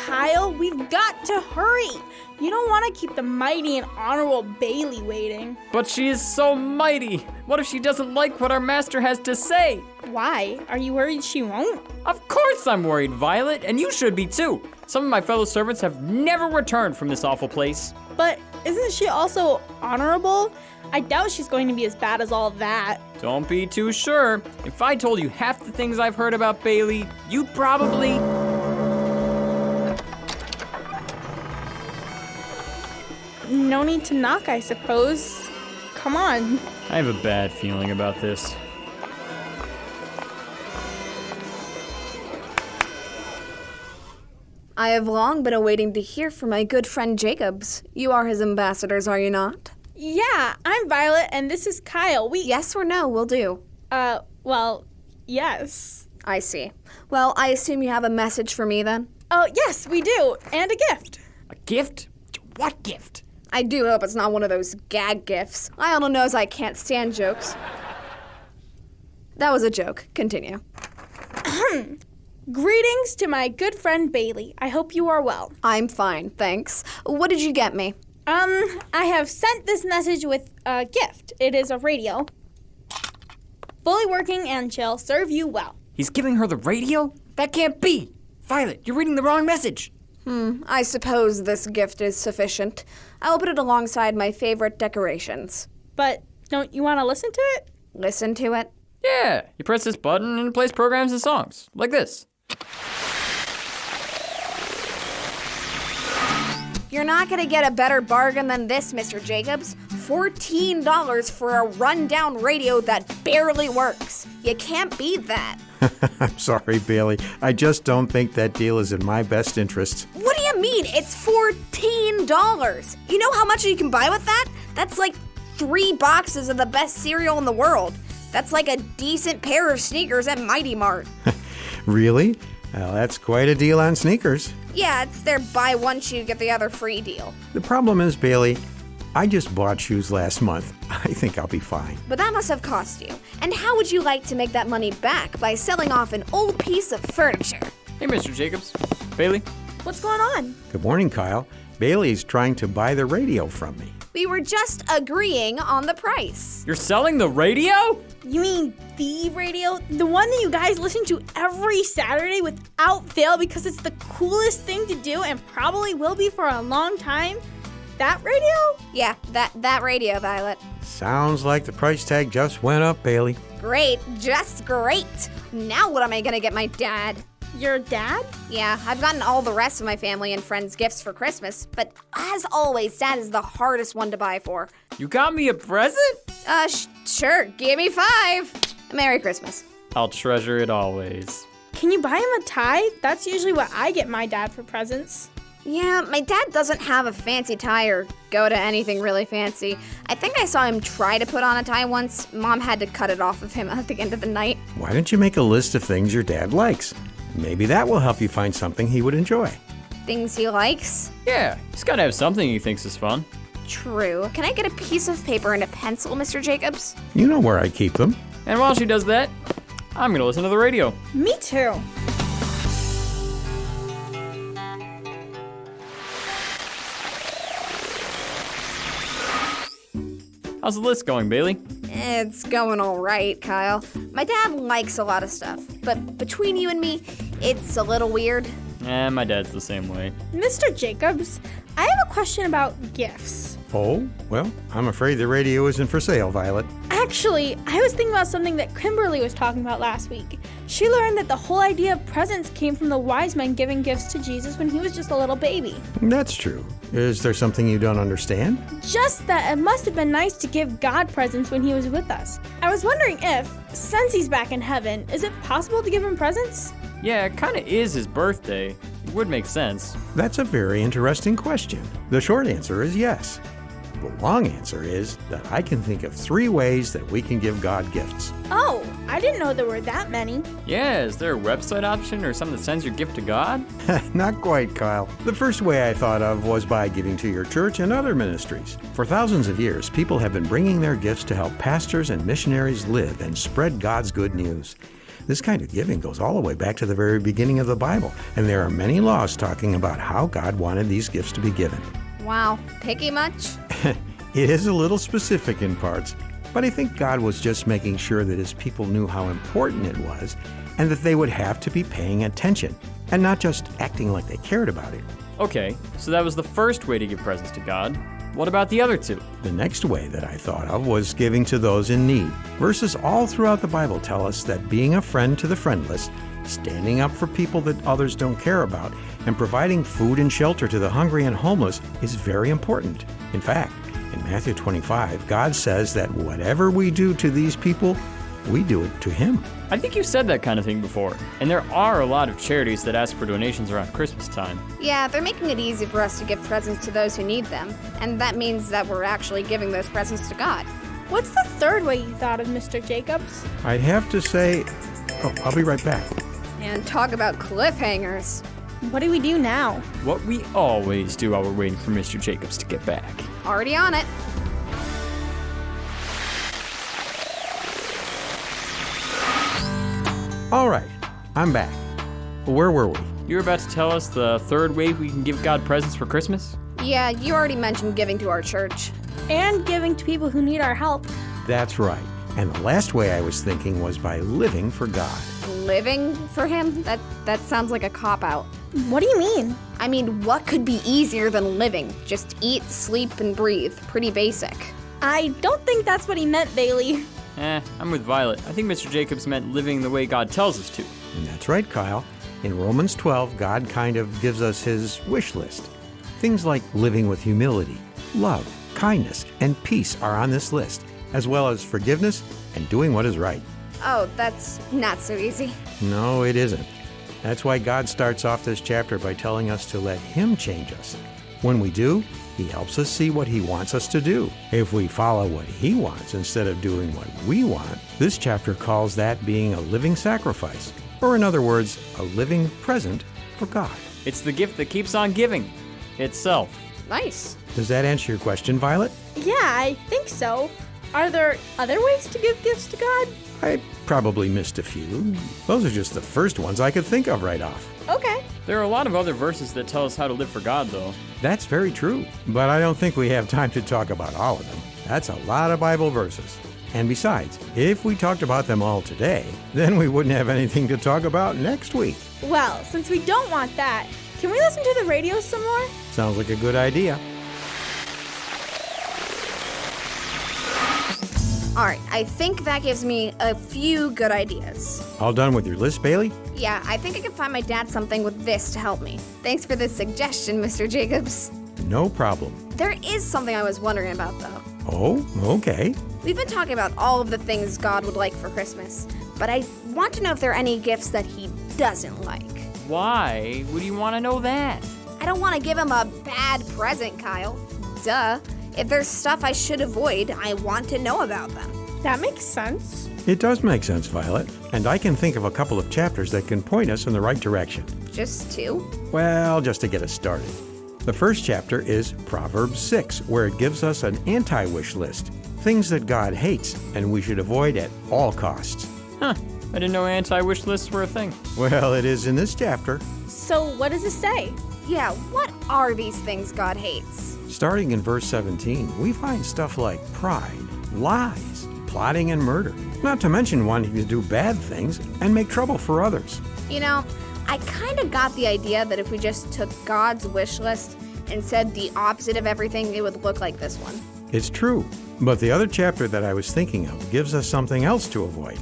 Kyle, we've got to hurry. You don't want to keep the mighty and honorable Bailey waiting. But she is so mighty. What if she doesn't like what our master has to say? Why? Are you worried she won't? Of course I'm worried, Violet, and you should be too. Some of my fellow servants have never returned from this awful place. But isn't she also honorable? I doubt she's going to be as bad as all that. Don't be too sure. If I told you half the things I've heard about Bailey, you'd probably... No need to knock, I suppose. Come on. I have a bad feeling about this. I have long been awaiting to hear from my good friend Jacobs. You are his ambassadors, are you not? Yeah, I'm Violet, and this is Kyle. Yes or no will do. Well, yes. I see. Well, I assume you have a message for me then? Oh, yes, we do. And a gift. A gift? What gift? I do hope it's not one of those gag gifts. Lionel knows I can't stand jokes. That was a joke. Continue. Greetings to my good friend Bailey. I hope you are well. I'm fine, thanks. What did you get me? I have sent this message with a gift. It is a radio. Fully working and shall serve you well. He's giving her the radio? That can't be! Violet, you're reading the wrong message. I suppose this gift is sufficient. I will put it alongside my favorite decorations. But don't you want to listen to it? Listen to it? Yeah, you press this button and it plays programs and songs, like this. You're not gonna get a better bargain than this, Mr. Jacobs. $14 for a rundown radio that barely works. You can't beat that. I'm sorry, Bailey. I just don't think that deal is in my best interest. What do you mean? It's $14. You know how much you can buy with that? That's like 3 boxes of the best cereal in the world. That's like a decent pair of sneakers at Mighty Mart. Really? Well, that's quite a deal on sneakers. Yeah, it's their buy one shoe, get the other free deal. The problem is, Bailey, I just bought shoes last month. I think I'll be fine. But that must have cost you. And how would you like to make that money back by selling off an old piece of furniture? Hey, Mr. Jacobs. Bailey? What's going on? Good morning, Kyle. Bailey's trying to buy the radio from me. We were just agreeing on the price. You're selling the radio? You mean the radio? The one that you guys listen to every Saturday without fail because it's the coolest thing to do and probably will be for a long time? That radio? Yeah, that radio, Violet. Sounds like the price tag just went up, Bailey. Great, just great. Now what am I gonna get my dad? Your dad? Yeah, I've gotten all the rest of my family and friends gifts for Christmas, but as always, Dad is the hardest one to buy for. You got me a present? Sure, give me 5. Merry Christmas. I'll treasure it always. Can you buy him a tie? That's usually what I get my dad for presents. Yeah, my dad doesn't have a fancy tie or go to anything really fancy. I think I saw him try to put on a tie once. Mom had to cut it off of him at the end of the night. Why don't you make a list of things your dad likes? Maybe that will help you find something he would enjoy. Things he likes? Yeah, he's gotta have something he thinks is fun. True. Can I get a piece of paper and a pencil, Mr. Jacobs? You know where I keep them. And while she does that, I'm gonna listen to the radio. Me too. How's the list going, Bailey? It's going all right, Kyle. My dad likes a lot of stuff, but between you and me, it's a little weird. My dad's the same way. Mr. Jacobs, I have a question about gifts. Oh, well, I'm afraid the radio isn't for sale, Violet. Actually, I was thinking about something that Kimberly was talking about last week. She learned that the whole idea of presents came from the wise men giving gifts to Jesus when he was just a little baby. That's true. Is there something you don't understand? Just that it must have been nice to give God presents when he was with us. I was wondering if, since he's back in heaven, is it possible to give him presents? Yeah, it kinda is his birthday. It would make sense. That's a very interesting question. The short answer is yes. The long answer is that I can think of 3 ways that we can give God gifts. Oh, I didn't know there were that many. Yeah, is there a website option or something that sends your gift to God? Not quite, Kyle. The first way I thought of was by giving to your church and other ministries. For thousands of years, people have been bringing their gifts to help pastors and missionaries live and spread God's good news. This kind of giving goes all the way back to the very beginning of the Bible, and there are many laws talking about how God wanted these gifts to be given. Wow, picky much? It is a little specific in parts, but I think God was just making sure that his people knew how important it was and that they would have to be paying attention and not just acting like they cared about it. Okay, so that was the first way to give presents to God. What about the other two? The next way that I thought of was giving to those in need. Verses all throughout the Bible tell us that being a friend to the friendless, standing up for people that others don't care about, and providing food and shelter to the hungry and homeless is very important. In fact, in Matthew 25, God says that whatever we do to these people, we do it to him. I think you've said that kind of thing before, and there are a lot of charities that ask for donations around Christmas time. Yeah, they're making it easy for us to give presents to those who need them, and that means that we're actually giving those presents to God. What's the third way you thought of, Mr. Jacobs? I'd have to say, I'll be right back. And talk about cliffhangers. What do we do now? What we always do while we're waiting for Mr. Jacobs to get back. Already on it. All right, I'm back. Where were we? You were about to tell us the third way we can give God presents for Christmas? Yeah, you already mentioned giving to our church. And giving to people who need our help. That's right. And the last way I was thinking was by living for God. Living for him? That sounds like a cop-out. What do you mean? I mean, what could be easier than living? Just eat, sleep, and breathe. Pretty basic. I don't think that's what he meant, Bailey. I'm with Violet. I think Mr. Jacobs meant living the way God tells us to. And that's right, Kyle. In Romans 12, God kind of gives us his wish list. Things like living with humility, love, kindness, and peace are on this list, as well as forgiveness and doing what is right. Oh, that's not so easy. No, it isn't. That's why God starts off this chapter by telling us to let him change us. When we do, he helps us see what he wants us to do. If we follow what he wants instead of doing what we want, this chapter calls that being a living sacrifice, or in other words, a living present for God. It's the gift that keeps on giving itself. Nice. Does that answer your question, Violet? Yeah, I think so. Are there other ways to give gifts to God? I probably missed a few. Those are just the first ones I could think of right off. Okay. There are a lot of other verses that tell us how to live for God, though. That's very true, but I don't think we have time to talk about all of them. That's a lot of Bible verses. And besides, if we talked about them all today, then we wouldn't have anything to talk about next week. Well, since we don't want that, can we listen to the radio some more? Sounds like a good idea. All right, I think that gives me a few good ideas. All done with your list, Bailey? Yeah, I think I can find my dad something with this to help me. Thanks for the suggestion, Mr. Jacobs. No problem. There is something I was wondering about, though. Oh, okay. We've been talking about all of the things God would like for Christmas, but I want to know if there are any gifts that he doesn't like. Why would you want to know that? I don't want to give him a bad present, Kyle. Duh. If there's stuff I should avoid, I want to know about them. That makes sense. It does make sense, Violet. And I can think of a couple of chapters that can point us in the right direction. Just two? Well, just to get us started. The first chapter is Proverbs 6, where it gives us an anti-wish list. Things that God hates and we should avoid at all costs. Huh. I didn't know anti-wish lists were a thing. Well, it is in this chapter. So what does it say? Yeah, what are these things God hates? Starting in verse 17, we find stuff like pride, lies, plotting, and murder. Not to mention wanting to do bad things and make trouble for others. You know, I kind of got the idea that if we just took God's wish list and said the opposite of everything, it would look like this one. It's true, but the other chapter that I was thinking of gives us something else to avoid.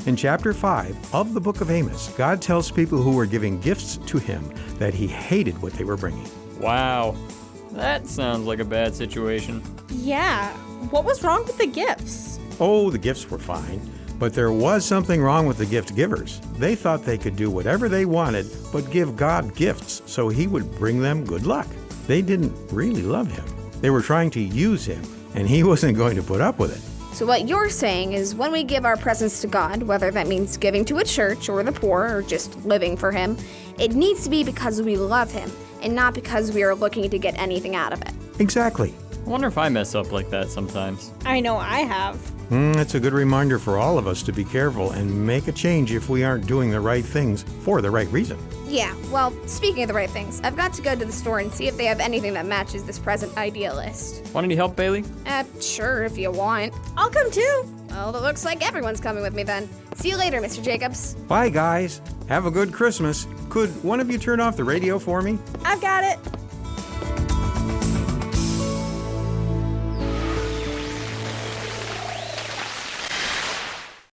In chapter 5 of the book of Amos, God tells people who were giving gifts to him that he hated what they were bringing. Wow. That sounds like a bad situation. Yeah. What was wrong with the gifts? Oh, the gifts were fine, but there was something wrong with the gift givers. They thought they could do whatever they wanted, but give God gifts so he would bring them good luck. They didn't really love him. They were trying to use him, and he wasn't going to put up with it. So what you're saying is when we give our presents to God, whether that means giving to a church or the poor or just living for him, it needs to be because we love him and not because we are looking to get anything out of it. Exactly. I wonder if I mess up like that sometimes. I know I have. It's a good reminder for all of us to be careful and make a change if we aren't doing the right things for the right reason. Yeah, well, speaking of the right things, I've got to go to the store and see if they have anything that matches this present idea list. Want any help, Bailey? Sure, if you want. I'll come too. Well, it looks like everyone's coming with me then. See you later, Mr. Jacobs. Bye, guys. Have a good Christmas. Could one of you turn off the radio for me? I've got it.